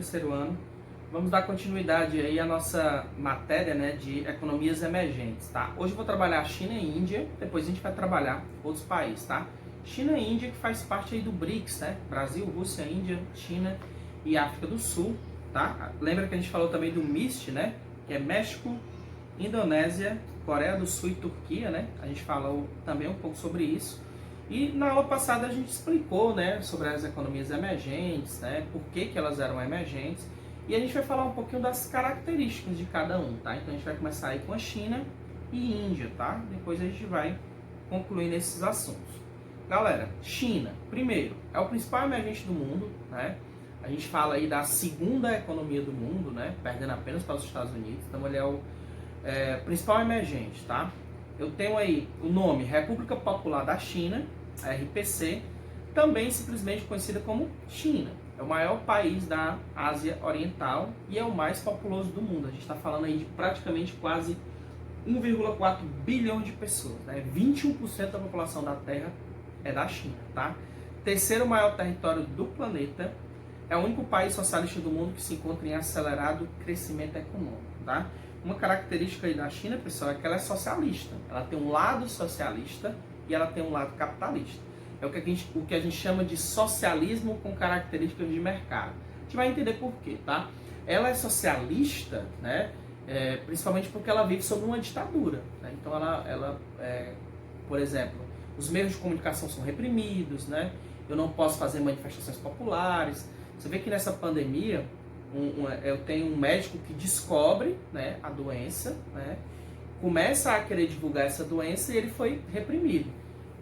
terceiro ano. Vamos dar continuidade aí à nossa matéria, né, de economias emergentes, tá? Hoje eu vou trabalhar China e Índia, depois a gente vai trabalhar outros países, tá? China e Índia que faz parte aí do BRICS, né? Brasil, Rússia, Índia, China e África do Sul, tá? Lembra que a gente falou também do MIST, né? Que é México, Indonésia, Coreia do Sul e Turquia, né? A gente falou também um pouco sobre isso. E na aula passada a gente explicou, né, sobre as economias emergentes, né, por que elas eram emergentes, e a gente vai falar um pouquinho das características de cada um, tá? Então a gente vai começar aí com a China e Índia, tá? Depois a gente vai concluir nesses assuntos. Galera, China, primeiro, é o principal emergente do mundo, né? A gente fala aí da segunda economia do mundo, né, perdendo apenas para os Estados Unidos, então ele é o principal emergente, tá? Eu tenho aí o nome República Popular da China, a RPC, também simplesmente conhecida como China. É o maior país da Ásia Oriental e é o mais populoso do mundo. A gente está falando aí de praticamente quase 1,4 bilhão de pessoas, né? 21% da população da Terra é da China, tá? Terceiro maior território do planeta, é o único país socialista do mundo que se encontra em acelerado crescimento econômico, tá? Uma característica aí da China, pessoal, é que ela é socialista. Ela tem um lado socialista e ela tem um lado capitalista. É o que a gente chama de socialismo com características de mercado. A gente vai entender por quê, tá? Ela é socialista, né? Principalmente porque ela vive sob uma ditadura, né? Então por exemplo, os meios de comunicação são reprimidos, né? Eu não posso fazer manifestações populares. Você vê que nessa pandemia eu tenho um médico que descobre, né, a doença, né, começa a querer divulgar essa doença e ele foi reprimido,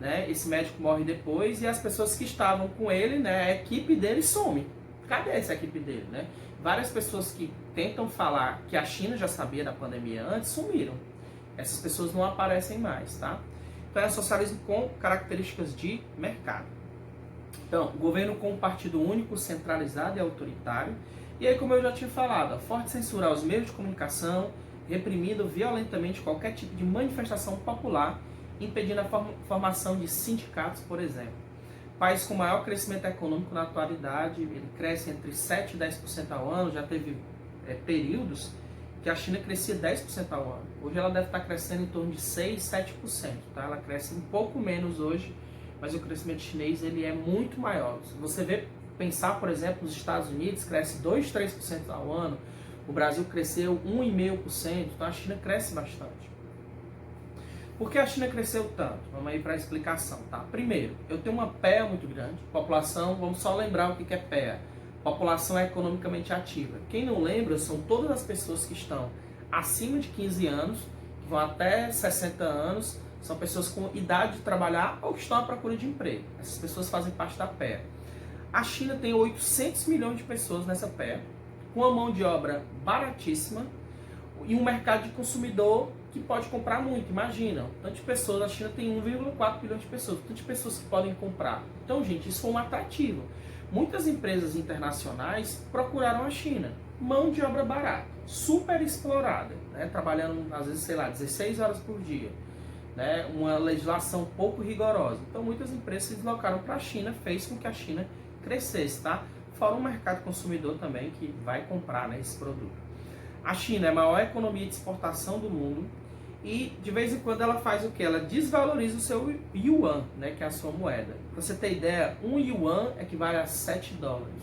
né? Esse médico morre depois e as pessoas que estavam com ele, né, a equipe dele some. Cadê essa equipe dele, né? Várias pessoas que tentam falar que a China já sabia da pandemia antes sumiram. Essas pessoas não aparecem mais, tá? Então é socialismo com características de mercado. Então, governo com um partido único, centralizado e autoritário. E aí, como eu já tinha falado, forte censura aos meios de comunicação, reprimindo violentamente qualquer tipo de manifestação popular, impedindo a formação de sindicatos, por exemplo. País com maior crescimento econômico na atualidade, ele cresce entre 7% e 10% ao ano, já teve períodos que a China crescia 10% ao ano. Hoje ela deve estar crescendo em torno de 6%, 7%. Tá? Ela cresce um pouco menos hoje, mas o crescimento chinês ele é muito maior. Se você pensar, por exemplo, nos Estados Unidos, cresce 2%, 3% ao ano, o Brasil cresceu 1,5%, então a China cresce bastante. Por que a China cresceu tanto? Vamos aí para a explicação, tá? Primeiro, eu tenho uma PEA muito grande, população, vamos só lembrar o que é PEA. População é economicamente ativa. Quem não lembra, são todas as pessoas que estão acima de 15 anos, que vão até 60 anos, são pessoas com idade de trabalhar ou que estão à procura de emprego. Essas pessoas fazem parte da PEA. A China tem 800 milhões de pessoas nessa PEA, com uma mão de obra baratíssima e um mercado de consumidor que pode comprar muito. Imagina, tanto de pessoas, a China tem 1,4 bilhão de pessoas, tanto de pessoas que podem comprar. Então, gente, isso foi um atrativo. Muitas empresas internacionais procuraram a China. Mão de obra barata, super explorada, né? Trabalhando, às vezes, 16 horas por dia. Né? Uma legislação pouco rigorosa. Então, muitas empresas se deslocaram para a China, fez com que a China crescesse, tá? Fora um mercado consumidor também que vai comprar, né, esse produto. A China é a maior economia de exportação do mundo e de vez em quando ela faz o que? Ela desvaloriza o seu yuan, né, que é a sua moeda. Para você ter ideia, um yuan equivale a 7 dólares.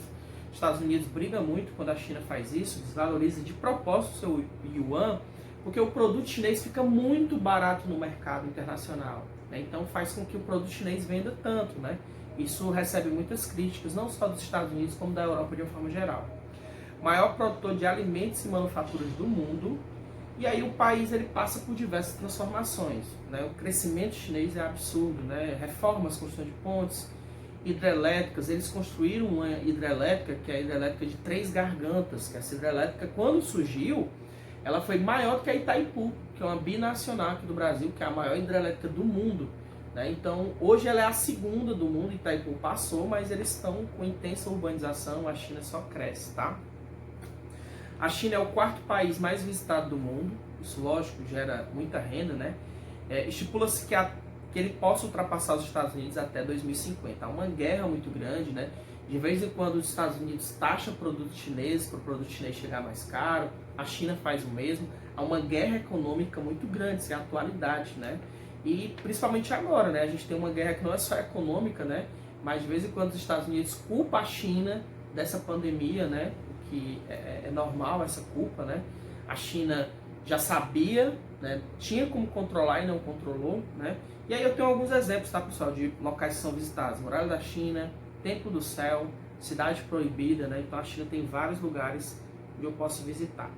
Os Estados Unidos briga muito quando a China faz isso, desvaloriza de propósito o seu yuan, porque o produto chinês fica muito barato no mercado internacional, né? Então faz com que o produto chinês venda tanto, né? Isso recebe muitas críticas, não só dos Estados Unidos, como da Europa de uma forma geral. Maior produtor de alimentos e manufaturas do mundo, e aí o país ele passa por diversas transformações, né? O crescimento chinês é absurdo, né? Reformas, construção de pontes, hidrelétricas, eles construíram uma hidrelétrica, que é a hidrelétrica de Três Gargantas, que essa hidrelétrica, quando surgiu, ela foi maior que a Itaipu, que é uma binacional aqui do Brasil, que é a maior hidrelétrica do mundo. Né? Então, hoje ela é a segunda do mundo, Itaipu passou, mas eles estão com intensa urbanização, a China só cresce, tá? A China é o quarto país mais visitado do mundo, isso lógico gera muita renda, né? Estipula-se que ele possa ultrapassar os Estados Unidos até 2050. Há uma guerra muito grande, né? De vez em quando os Estados Unidos taxam produtos chineses para o produto chinês chegar mais caro, a China faz o mesmo. Há uma guerra econômica muito grande, isso é a atualidade, né? E principalmente agora, né? A gente tem uma guerra que não é só econômica, né? Mas de vez em quando os Estados Unidos culpam a China dessa pandemia, né? O que é normal essa culpa, né? A China já sabia, né? Tinha como controlar e não controlou, né? E aí eu tenho alguns exemplos, tá, pessoal, de locais que são visitados. Muralha da China, Templo do Céu, Cidade Proibida, né? Então a China tem vários lugares onde eu posso visitar.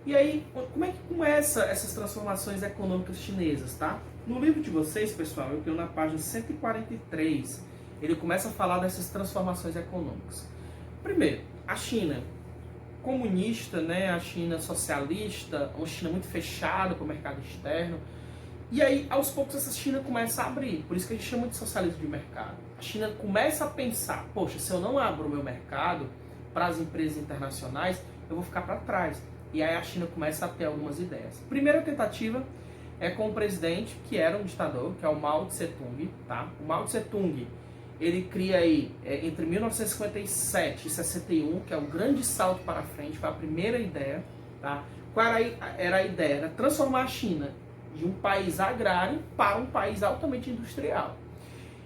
E aí, como é que começa essas transformações econômicas chinesas, tá? No livro de vocês, pessoal, eu tenho na página 143, ele começa a falar dessas transformações econômicas. Primeiro, a China comunista, né? A China socialista, uma China muito fechada para o mercado externo. E aí, aos poucos, essa China começa a abrir. Por isso que a gente chama de socialismo de mercado. A China começa a pensar, poxa, se eu não abro o meu mercado para as empresas internacionais, eu vou ficar para trás. E aí a China começa a ter algumas ideias. Primeira tentativa é com o presidente, que era um ditador, que é o Mao Tse-tung, tá? O Mao Tse-tung, ele cria aí, entre 1957 e 61, que é o grande salto para frente, foi a primeira ideia, tá? Qual era a ideia? Era transformar a China de um país agrário para um país altamente industrial,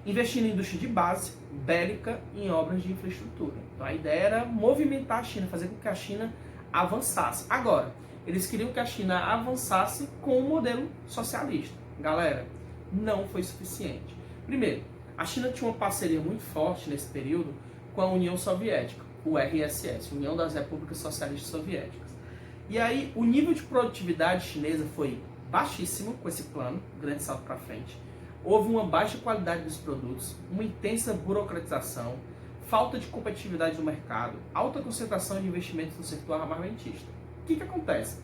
investindo em indústria de base, bélica e em obras de infraestrutura. Então a ideia era movimentar a China, fazer com que a China avançasse. Agora, eles queriam que a China avançasse com um modelo socialista. Galera, não foi suficiente. Primeiro, a China tinha uma parceria muito forte nesse período com a União Soviética, o RSS, União das Repúblicas Socialistas Soviéticas. E aí, o nível de produtividade chinesa foi baixíssimo com esse plano, grande salto para frente. Houve uma baixa qualidade dos produtos, uma intensa burocratização, falta de competitividade no mercado, alta concentração de investimentos no setor armamentista. O que acontece?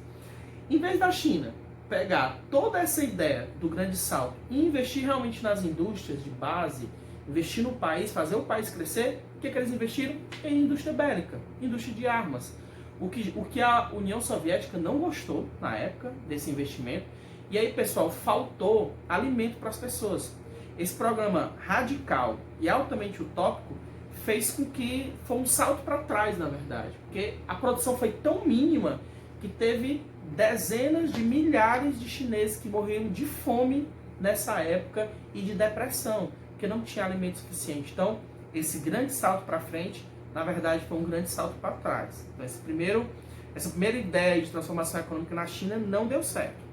Em vez da China pegar toda essa ideia do grande salto e investir realmente nas indústrias de base, investir no país, fazer o país crescer, o que eles investiram? Em indústria bélica, indústria de armas. O que a União Soviética não gostou na época desse investimento. E aí, pessoal, faltou alimento para as pessoas. Esse programa radical e altamente utópico fez com que foi um salto para trás, na verdade. Porque a produção foi tão mínima que teve dezenas de milhares de chineses que morreram de fome nessa época e de depressão, porque não tinha alimento suficiente. Então, esse grande salto para frente, na verdade, foi um grande salto para trás. Então, essa primeira ideia de transformação econômica na China não deu certo.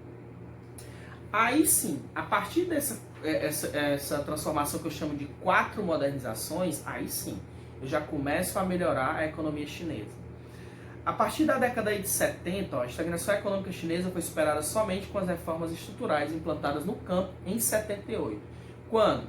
Aí sim, a partir essa transformação que eu chamo de 4 modernizações, aí sim, eu já começo a melhorar a economia chinesa. A partir da década de 70, a estagnação econômica chinesa foi superada somente com as reformas estruturais implantadas no campo em 78, quando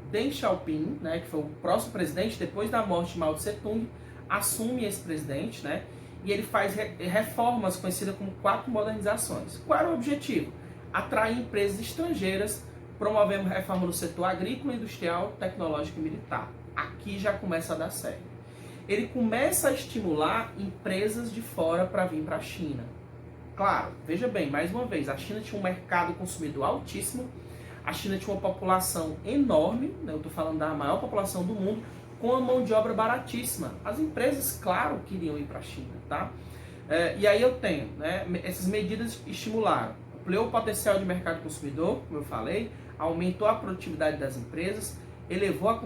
Deng Xiaoping, né, que foi o próximo presidente depois da morte de Mao Tse-tung, assume esse presidente, né, e ele faz reformas conhecidas como 4 modernizações. Qual era o objetivo? Atrair empresas estrangeiras, promovendo reforma no setor agrícola, industrial, tecnológico e militar. Aqui já começa a dar certo. Ele começa a estimular empresas de fora para vir para a China. Claro, veja bem, mais uma vez, a China tinha um mercado consumidor altíssimo, a China tinha uma população enorme, né, eu estou falando da maior população do mundo, com a mão de obra baratíssima. As empresas, claro, queriam ir para a China, tá? E aí eu tenho, né, essas medidas estimularam, ampliou o potencial de mercado consumidor, como eu falei, aumentou a produtividade das empresas, elevou a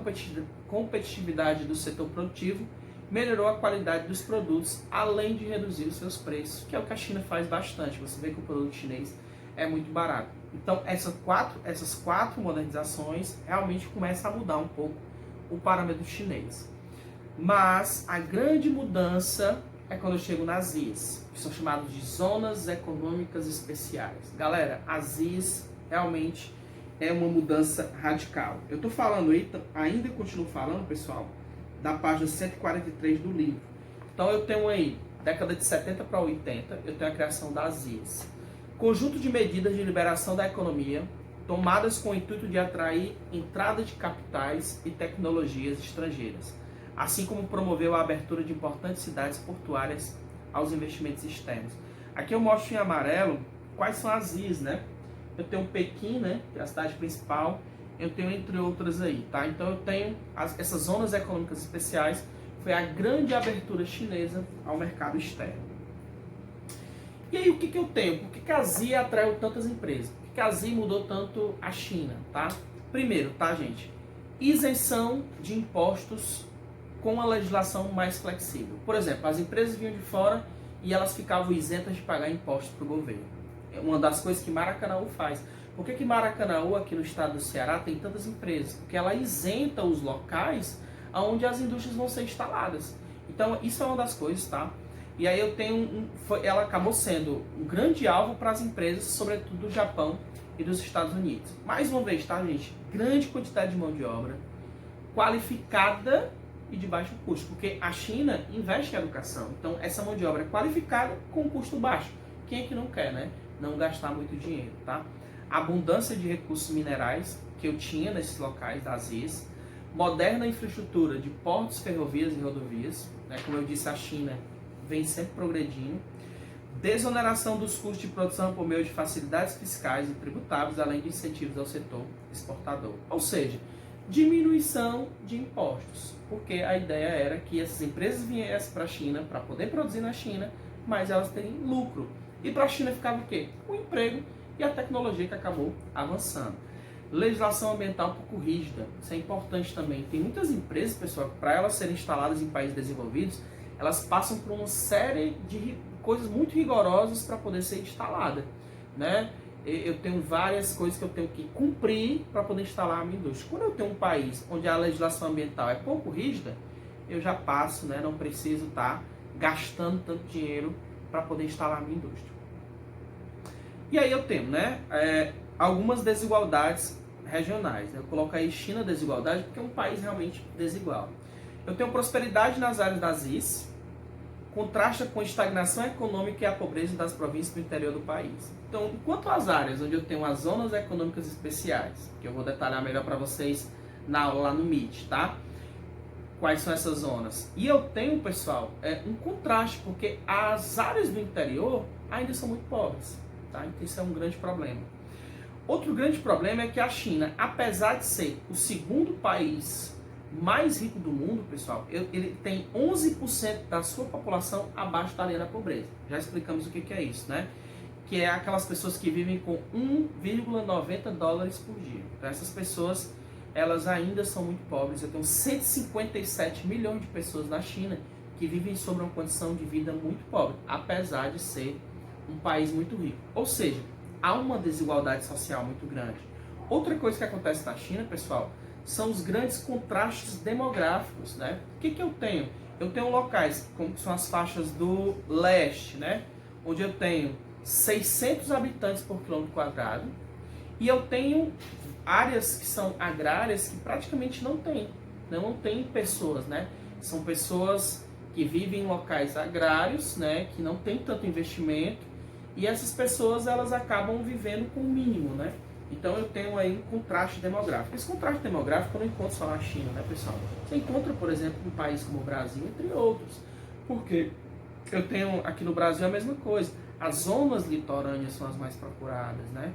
competitividade do setor produtivo, melhorou a qualidade dos produtos, além de reduzir os seus preços, que é o que a China faz bastante. Você vê que o produto chinês é muito barato. Então, essas quatro modernizações realmente começam a mudar um pouco o parâmetro chinês. Mas a grande mudança é quando eu chego nas ZEEs, que são chamadas de Zonas Econômicas Especiais. Galera, as ZEEs realmente é uma mudança radical. Eu estou falando aí, ainda continuo falando, pessoal, da página 143 do livro. Então eu tenho aí, década de 70 para 80, eu tenho a criação das ZEEs. Conjunto de medidas de liberação da economia, tomadas com o intuito de atrair entrada de capitais e tecnologias estrangeiras, assim como promoveu a abertura de importantes cidades portuárias aos investimentos externos. Aqui eu mostro em amarelo quais são as ZEEs, né? Eu tenho Pequim, né, que é a cidade principal, eu tenho entre outras aí, tá? Então eu tenho essas zonas econômicas especiais foi a grande abertura chinesa ao mercado externo. E aí o que eu tenho? Por que a ZIA atraiu tantas empresas? Por que a ZIA mudou tanto a China? Tá? Primeiro, tá, gente? Isenção de impostos com a legislação mais flexível. Por exemplo, as empresas vinham de fora e elas ficavam isentas de pagar impostos para o governo. É uma das coisas que Maracanaú faz. Por que Maracanaú, aqui no estado do Ceará, tem tantas empresas? Porque ela isenta os locais onde as indústrias vão ser instaladas. Então, isso é uma das coisas, tá? E aí eu tenho ela acabou sendo um grande alvo para as empresas, sobretudo do Japão e dos Estados Unidos. Mais uma vez, tá, gente? Grande quantidade de mão de obra qualificada e de baixo custo, porque a China investe em educação. Então, essa mão de obra é qualificada com custo baixo. Quem é que não quer, né? Não gastar muito dinheiro, tá? Abundância de recursos minerais que eu tinha nesses locais das IES, moderna infraestrutura de portos, ferrovias e rodovias, né? Como eu disse, a China vem sempre progredindo, desoneração dos custos de produção por meio de facilidades fiscais e tributáveis, além de incentivos ao setor exportador. Ou seja, diminuição de impostos, porque a ideia era que essas empresas viessem para a China para poder produzir na China, mas elas terem lucro. E para a China ficava o quê? O emprego e a tecnologia que acabou avançando. Legislação ambiental um pouco rígida, isso é importante também. Tem muitas empresas, pessoal, para elas serem instaladas em países desenvolvidos, elas passam por uma série de coisas muito rigorosas para poder ser instalada, né? Eu tenho várias coisas que eu tenho que cumprir para poder instalar a minha indústria. Quando eu tenho um país onde a legislação ambiental é pouco rígida, eu já passo, né? Não preciso estar gastando tanto dinheiro para poder instalar a minha indústria. E aí eu tenho, né? Algumas desigualdades regionais. Né? Eu coloco aí China desigualdade porque é um país realmente desigual. Eu tenho prosperidade nas áreas das IS, contrasta com a estagnação econômica e a pobreza das províncias do interior do país. Então, enquanto as áreas onde eu tenho as zonas econômicas especiais, que eu vou detalhar melhor para vocês na aula lá no Meet, tá? Quais são essas zonas? E eu tenho, pessoal, um contraste, porque as áreas do interior ainda são muito pobres, tá? Então, isso é um grande problema. Outro grande problema é que a China, apesar de ser o segundo país mais rico do mundo, pessoal, ele tem 11% da sua população abaixo da linha da pobreza. Já explicamos o que é isso, né? Que é aquelas pessoas que vivem com 1,90 dólares por dia. Então essas pessoas, elas ainda são muito pobres. Eu tenho 157 milhões de pessoas na China que vivem sob uma condição de vida muito pobre, apesar de ser um país muito rico. Ou seja, há uma desigualdade social muito grande. Outra coisa que acontece na China, pessoal, são os grandes contrastes demográficos, né? O que eu tenho? Eu tenho locais, como são as faixas do leste, né? Onde eu tenho 600 habitantes por quilômetro quadrado, e eu tenho áreas que são agrárias que praticamente não tem pessoas, né? São pessoas que vivem em locais agrários, né? Que não tem tanto investimento, e essas pessoas elas acabam vivendo com o mínimo, né? Então eu tenho aí um contraste demográfico. Esse contraste demográfico eu não encontro só na China, né, pessoal? Você encontra, por exemplo, um país como o Brasil, entre outros. Porque eu tenho aqui no Brasil a mesma coisa. As zonas litorâneas são as mais procuradas, né?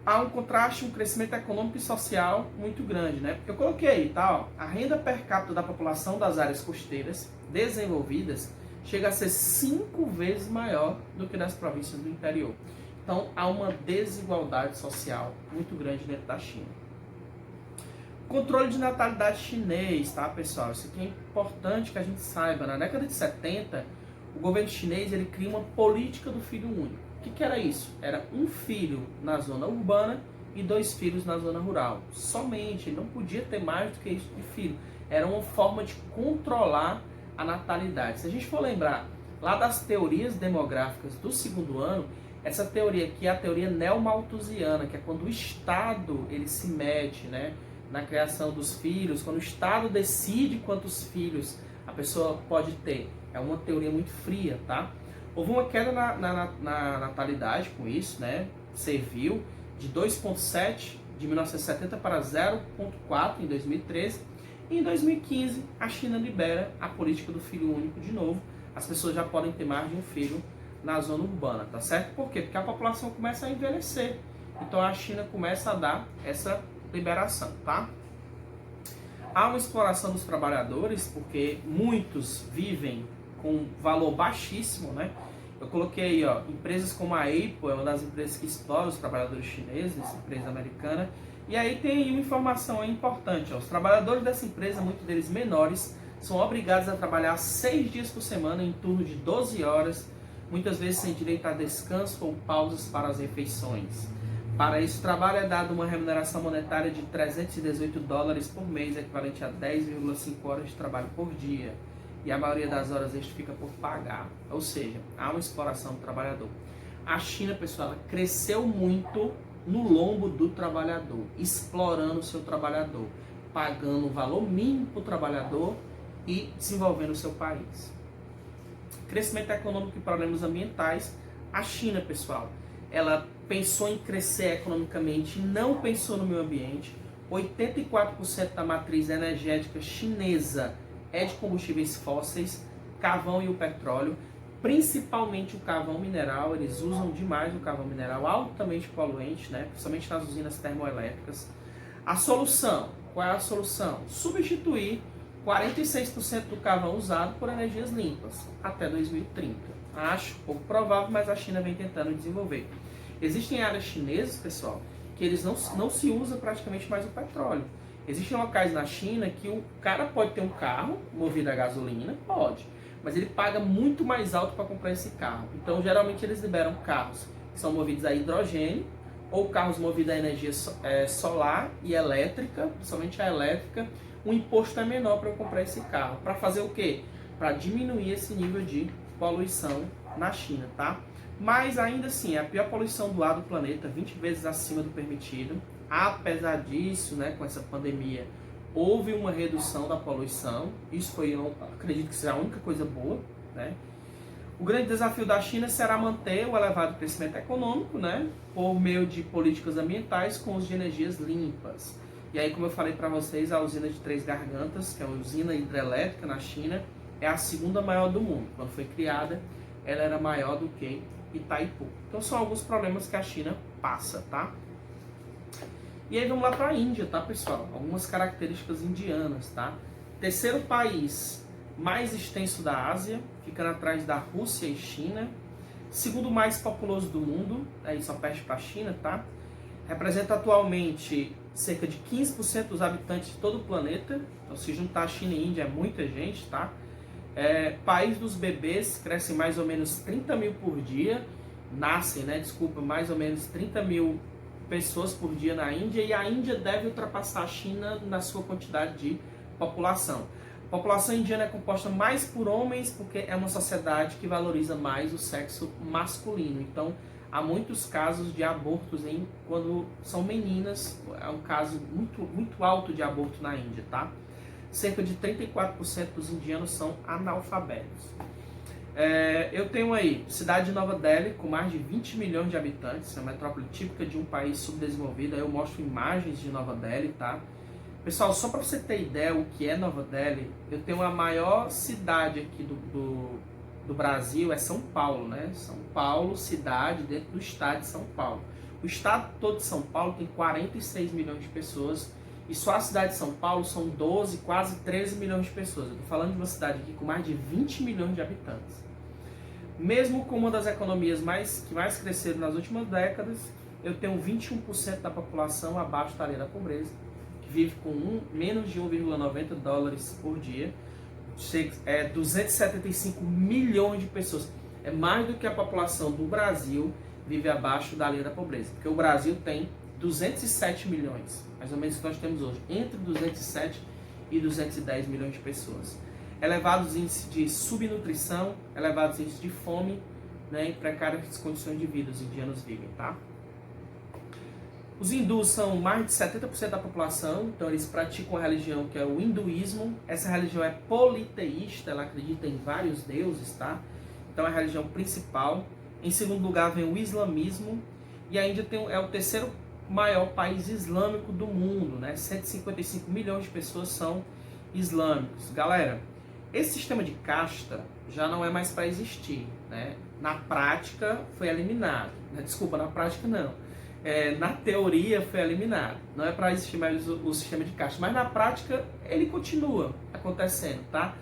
Há um contraste, um crescimento econômico e social muito grande, né? Eu coloquei aí, tá? Ó, a renda per capita da população das áreas costeiras desenvolvidas chega a ser 5 vezes maior do que das províncias do interior. Então, há uma desigualdade social muito grande dentro da China. Controle de natalidade chinês, tá, pessoal? Isso aqui é importante que a gente saiba. Na década de 70, o governo chinês ele cria uma política do filho único. O que era isso? Era um filho na zona urbana e 2 filhos na zona rural. Somente, ele não podia ter mais do que isso de filho. Era uma forma de controlar a natalidade. Se a gente for lembrar lá das teorias demográficas do segundo ano, essa teoria aqui é a teoria neomalthusiana, que é quando o Estado ele se mete, né, na criação dos filhos, quando o Estado decide quantos filhos a pessoa pode ter. É uma teoria muito fria, tá? Houve uma queda na natalidade com isso, né? Você viu, de 2,7 de 1970 para 0,4 em 2013. E em 2015, a China libera a política do filho único de novo. As pessoas já podem ter mais de um filho na zona urbana, tá certo? Por quê? Porque a população começa a envelhecer. Então a China começa a dar essa liberação, tá? Há uma exploração dos trabalhadores, porque muitos vivem com valor baixíssimo, né? Eu coloquei aí, ó, empresas como a Apple, é uma das empresas que explora os trabalhadores chineses, essa empresa americana. E aí tem aí uma informação aí importante, ó, os trabalhadores dessa empresa, muitos deles menores, são obrigados a trabalhar 6 dias por semana, em turno de 12 horas, muitas vezes sem direito a descanso ou pausas para as refeições. Para esse trabalho é dada uma remuneração monetária de 318 dólares por mês, equivalente a 10,5 horas de trabalho por dia. E a maioria das horas extras fica por pagar. Ou seja, há uma exploração do trabalhador. A China, pessoal, ela cresceu muito no lombo do trabalhador, explorando o seu trabalhador, pagando um valor mínimo para o trabalhador e desenvolvendo o seu país. Crescimento econômico e problemas ambientais. A China, pessoal, ela pensou em crescer economicamente, não pensou no meio ambiente. 84% da matriz energética chinesa é de combustíveis fósseis, carvão e o petróleo, principalmente o carvão mineral. Eles usam demais o carvão mineral, altamente poluente, né? Principalmente nas usinas termoelétricas. A solução, qual é a solução? Substituir 46% do carvão usado por energias limpas até 2030. Acho pouco provável, mas a China vem tentando desenvolver. Existem áreas chinesas, pessoal, que eles não se usa praticamente mais o petróleo. Existem locais na China que o cara pode ter um carro movido a gasolina, pode, mas ele paga muito mais alto para comprar esse carro. Então, geralmente, eles liberam carros que são movidos a hidrogênio ou carros movidos a energia solar e elétrica, principalmente a elétrica. O imposto é menor para eu comprar esse carro. Para fazer o quê? Para diminuir esse nível de poluição na China, tá? Mas ainda assim, é a pior poluição do lado do planeta, 20 vezes acima do permitido. Apesar disso, né, com essa pandemia, houve uma redução da poluição. Isso foi, eu acredito que será a única coisa boa, né? O grande desafio da China será manter o elevado crescimento econômico, né, por meio de políticas ambientais com uso de energias limpas. E aí, como eu falei para vocês, a usina de Três Gargantas, que é uma usina hidrelétrica na China, é a segunda maior do mundo. Quando foi criada, ela era maior do que Itaipu. Então são alguns problemas que a China passa, tá? E aí vamos lá para a Índia, tá, pessoal? Algumas características indianas, tá? Terceiro país mais extenso da Ásia, ficando atrás da Rússia e China. Segundo mais populoso do mundo, aí só perde para a China, tá? Representa atualmente cerca de 15% dos habitantes de todo o planeta. Então, se juntar a China e Índia, é muita gente, tá? País dos bebês, crescem mais ou menos 30 mil por dia. Nascem, né? Desculpa, mais ou menos 30 mil pessoas por dia na Índia. E a Índia deve ultrapassar a China na sua quantidade de população. A população indiana é composta mais por homens, porque é uma sociedade que valoriza mais o sexo masculino. Então, há muitos casos de abortos quando são meninas. É um caso muito alto de aborto na Índia, tá? Cerca de 34% dos indianos são analfabetos. Eu tenho aí cidade de Nova Delhi, com mais de 20 milhões de habitantes, é uma metrópole típica de um país subdesenvolvido. Aí eu mostro imagens de Nova Delhi, tá? Pessoal, só para você ter ideia o que é Nova Delhi, eu tenho a maior cidade aqui do Brasil, é São Paulo, né? São Paulo, cidade dentro do estado de São Paulo. O estado todo de São Paulo tem 46 milhões de pessoas, e só a cidade de São Paulo são 12, quase 13 milhões de pessoas. Eu estou falando de uma cidade aqui com mais de 20 milhões de habitantes. Mesmo com uma das economias que mais cresceram nas últimas décadas, eu tenho 21% da população abaixo da linha da pobreza, que vive com menos de 1,90 dólares por dia. 275 milhões de pessoas. É mais do que a população do Brasil vive abaixo da linha da pobreza. Porque o Brasil tem 207 milhões, mais ou menos que nós temos hoje, entre 207 e 210 milhões de pessoas. Elevados índices de subnutrição, elevados índices de fome, né, e precárias condições de vida os indianos vivem, tá? Os hindus são mais de 70% da população, então eles praticam a religião que é o hinduísmo. Essa religião é politeísta, ela acredita em vários deuses, tá? Então é a religião principal. Em segundo lugar vem o islamismo, e a Índia é o terceiro maior país islâmico do mundo, né? 155 milhões de pessoas são islâmicos. Galera, esse sistema de casta já não é mais para existir, né? Na prática foi eliminado, né? Desculpa, na prática não. na teoria foi eliminado. Não é para existir mais o sistema de casta, mas na prática ele continua acontecendo, tá?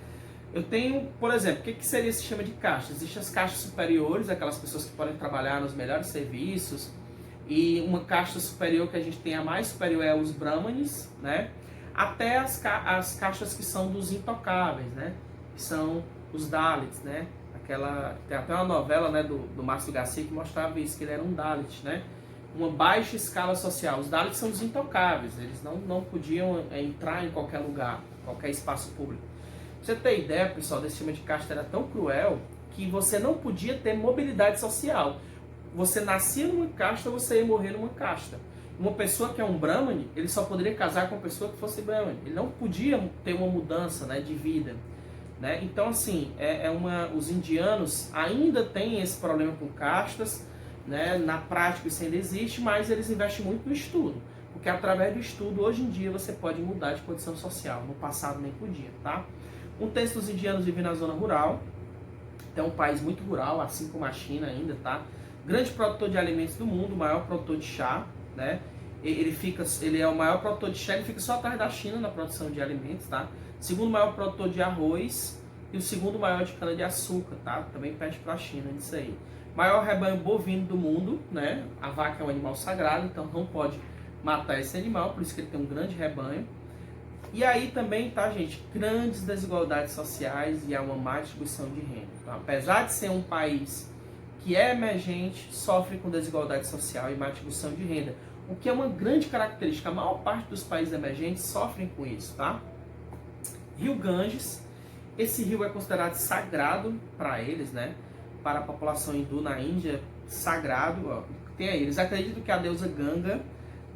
Eu tenho, por exemplo, o que seria esse sistema de casta? Existem as castas superiores, aquelas pessoas que podem trabalhar nos melhores serviços, e uma casta superior que a gente tem, a mais superior, é os brahmanes, né? Até as castas que são dos intocáveis, né? Que são os Dalits, né? Tem até uma novela, né, do Márcio Garcia que mostrava isso, que ele era um Dalit, né? Uma baixa escala social. Os Dalits são os intocáveis, eles não podiam entrar em qualquer lugar, qualquer espaço público. Pra você ter ideia, pessoal, desse sistema de casta era tão cruel que você não podia ter mobilidade social. Você nascia numa casta, você ia morrer numa casta. Uma pessoa que é um Brahmane, ele só poderia casar com uma pessoa que fosse Brahmane. Ele não podia ter uma mudança, né, de vida. Né? Então, assim, os indianos ainda têm esse problema com castas, né? Na prática isso ainda existe, mas eles investem muito no estudo. Porque através do estudo, hoje em dia, você pode mudar de condição social. No passado nem podia, tá? Um terço dos indianos vive na zona rural. É um país muito rural, assim como a China ainda, tá? Grande produtor de alimentos do mundo, maior produtor de chá, né? Ele é o maior produtor de chá, ele fica só atrás da China na produção de alimentos, tá? Segundo maior produtor de arroz e o segundo maior de cana-de-açúcar, tá? Também perde para a China nisso aí. Maior rebanho bovino do mundo, né? A vaca é um animal sagrado, então não pode matar esse animal, por isso que ele tem um grande rebanho. E aí também, tá, gente, grandes desigualdades sociais e há uma má distribuição de renda. Então, apesar de ser um país que é emergente, sofre com desigualdade social e má distribuição de renda, o que é uma grande característica. A maior parte dos países emergentes sofrem com isso, tá? Rio Ganges, esse rio é considerado sagrado para eles, né? Para a população hindu na Índia, sagrado. Ó. Tem aí, eles acreditam que a deusa Ganga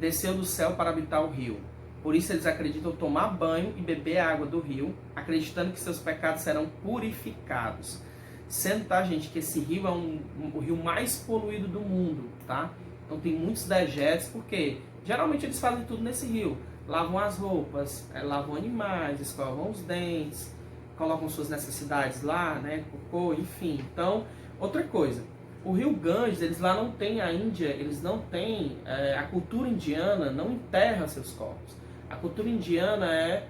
desceu do céu para habitar o rio. Por isso eles acreditam tomar banho e beber a água do rio, acreditando que seus pecados serão purificados. Sendo, tá, gente, que esse rio é o rio mais poluído do mundo, tá? Então tem muitos dejetos, porque geralmente eles fazem tudo nesse rio. Lavam as roupas, lavam animais, escovam os dentes, colocam suas necessidades lá, né? Cocô, enfim. Então, outra coisa. O rio Ganges, eles lá não têm, a Índia, eles não têm, a cultura indiana não enterra seus corpos. A cultura indiana é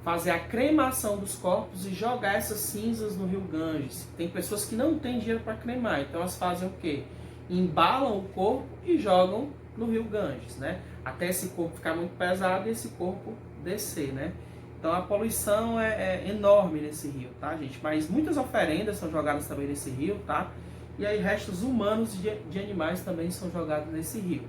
fazer a cremação dos corpos e jogar essas cinzas no rio Ganges. Tem pessoas que não têm dinheiro para cremar, então elas fazem o quê? Embalam o corpo e jogam no rio Ganges, né? Até esse corpo ficar muito pesado e esse corpo descer, né? Então a poluição é enorme nesse rio, tá, gente? Mas muitas oferendas são jogadas também nesse rio, tá? E aí restos humanos de animais também são jogados nesse rio.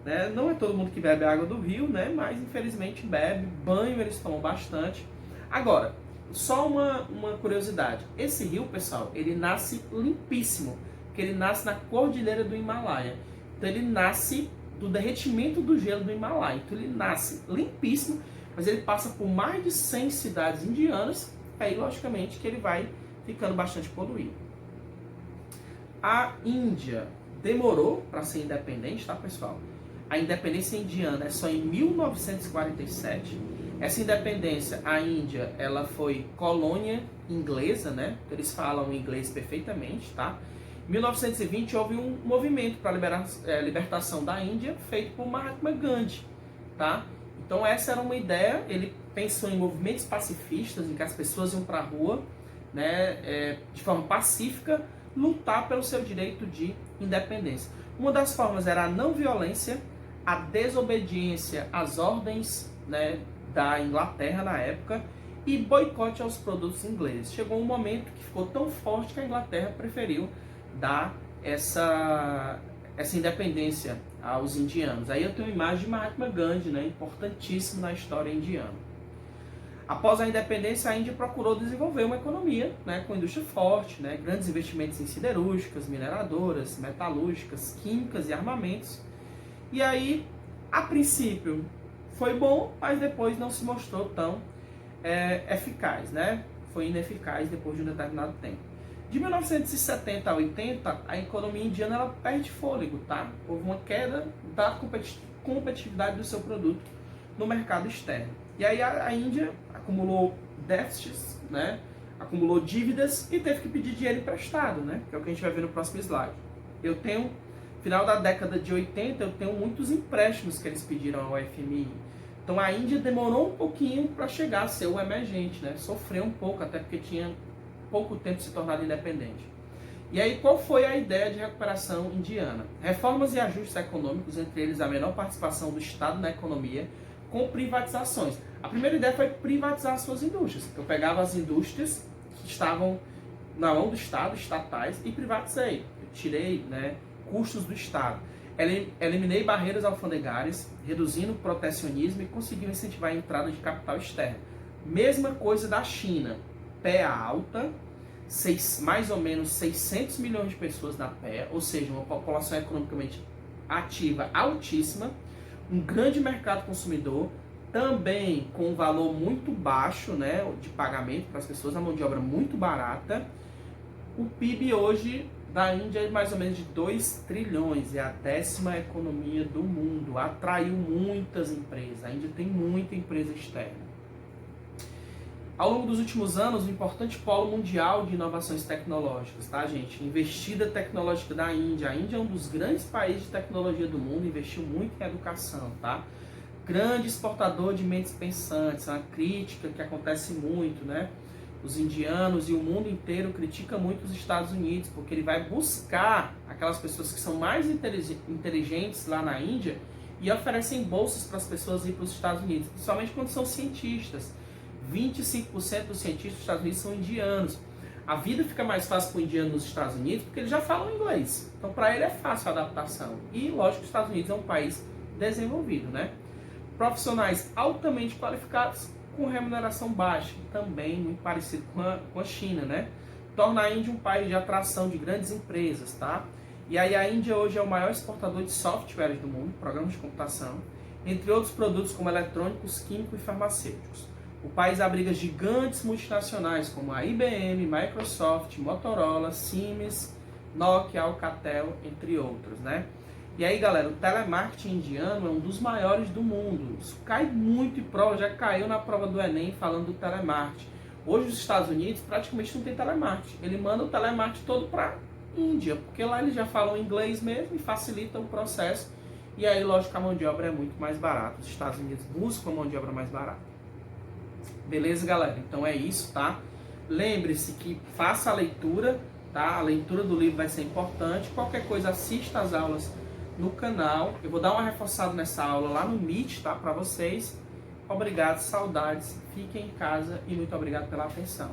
Né? Não é todo mundo que bebe água do rio, né? Mas infelizmente bebe, banho eles tomam bastante. Agora, só uma curiosidade. Esse rio, pessoal, ele nasce limpíssimo, porque ele nasce na cordilheira do Himalaia. Então ele nasce do derretimento do gelo do Himalaia. Então ele nasce limpíssimo, mas ele passa por mais de 100 cidades indianas, aí logicamente que ele vai ficando bastante poluído. A Índia demorou para ser independente, tá, pessoal? A independência indiana é só em 1947. Essa independência, a Índia, ela foi colônia inglesa, né? Eles falam inglês perfeitamente, tá? Em 1920 houve um movimento para a libertação da Índia, feito por Mahatma Gandhi, tá? Então essa era uma ideia, ele pensou em movimentos pacifistas, em que as pessoas iam para a rua, né, de forma pacífica, lutar pelo seu direito de independência. Uma das formas era a não violência, a desobediência às ordens, né, da Inglaterra na época e boicote aos produtos ingleses. Chegou um momento que ficou tão forte que a Inglaterra preferiu dar essa independência aos indianos. Aí eu tenho uma imagem de Mahatma Gandhi, né, importantíssimo na história indiana. Após a independência, a Índia procurou desenvolver uma economia, né, com indústria forte, né, grandes investimentos em siderúrgicas, mineradoras, metalúrgicas, químicas e armamentos. E aí, a princípio, foi bom, mas depois não se mostrou tão eficaz, né? Foi ineficaz depois de um determinado tempo. De 1970 a 80, a economia indiana ela perde fôlego, tá? Houve uma queda da competitividade do seu produto no mercado externo. E aí a Índia acumulou déficits, né? Acumulou dívidas e teve que pedir dinheiro emprestado, né? Que é o que a gente vai ver no próximo slide. Eu tenho Final da década de 80, eu tenho muitos empréstimos que eles pediram ao FMI. Então a Índia demorou um pouquinho para chegar a ser o emergente, né? Sofreu um pouco, até porque tinha pouco tempo se tornado independente. E aí, qual foi a ideia de recuperação indiana? Reformas e ajustes econômicos, entre eles a menor participação do Estado na economia, com privatizações. A primeira ideia foi privatizar as suas indústrias. Eu pegava as indústrias que estavam na mão do Estado, estatais, e privatizei. Eu tirei, né, custos do Estado. Eliminei barreiras alfandegárias, reduzindo o protecionismo e conseguiu incentivar a entrada de capital externo. Mesma coisa da China. PEA alta, mais ou menos 600 milhões de pessoas na PEA, ou seja, uma população economicamente ativa altíssima, um grande mercado consumidor, também com um valor muito baixo, né, de pagamento para as pessoas, a mão de obra muito barata. O PIB hoje da Índia é mais ou menos de 2 trilhões, é a 10ª economia do mundo, atraiu muitas empresas, a Índia tem muita empresa externa. Ao longo dos últimos anos, um importante polo mundial de inovações tecnológicas, tá, gente? Investida tecnológica da Índia. A Índia é um dos grandes países de tecnologia do mundo, investiu muito em educação, tá? Grande exportador de mentes pensantes, é uma crítica que acontece muito, né? Os indianos e o mundo inteiro criticam muito os Estados Unidos, porque ele vai buscar aquelas pessoas que são mais inteligentes lá na Índia e oferecem bolsas para as pessoas ir para os Estados Unidos, principalmente quando são cientistas. 25% dos cientistas dos Estados Unidos são indianos. A vida fica mais fácil para o indiano nos Estados Unidos porque eles já falam inglês. Então, para ele é fácil a adaptação. E, lógico, os Estados Unidos é um país desenvolvido, né? Profissionais altamente qualificados com remuneração baixa, também muito parecido com a China, né? Torna a Índia um país de atração de grandes empresas, tá? E aí a Índia hoje é o maior exportador de softwares do mundo, programas de computação, entre outros produtos como eletrônicos, químicos e farmacêuticos. O país abriga gigantes multinacionais como a IBM, Microsoft, Motorola, Siemens, Nokia, Alcatel, entre outros, né? E aí, galera, o telemarketing indiano é um dos maiores do mundo. Isso cai muito em prova, já caiu na prova do Enem falando do telemarketing. Hoje os Estados Unidos praticamente não tem telemarketing. Ele manda o telemarketing todo para a Índia, porque lá eles já falam inglês mesmo e facilita o processo. E aí, lógico, a mão de obra é muito mais barata. Os Estados Unidos buscam a mão de obra mais barata. Beleza, galera? Então é isso, tá? Lembre-se que faça a leitura, tá? A leitura do livro vai ser importante. Qualquer coisa, assista às aulas no canal. Eu vou dar uma reforçada nessa aula lá no Meet, tá? Para vocês. Obrigado, saudades. Fiquem em casa e muito obrigado pela atenção.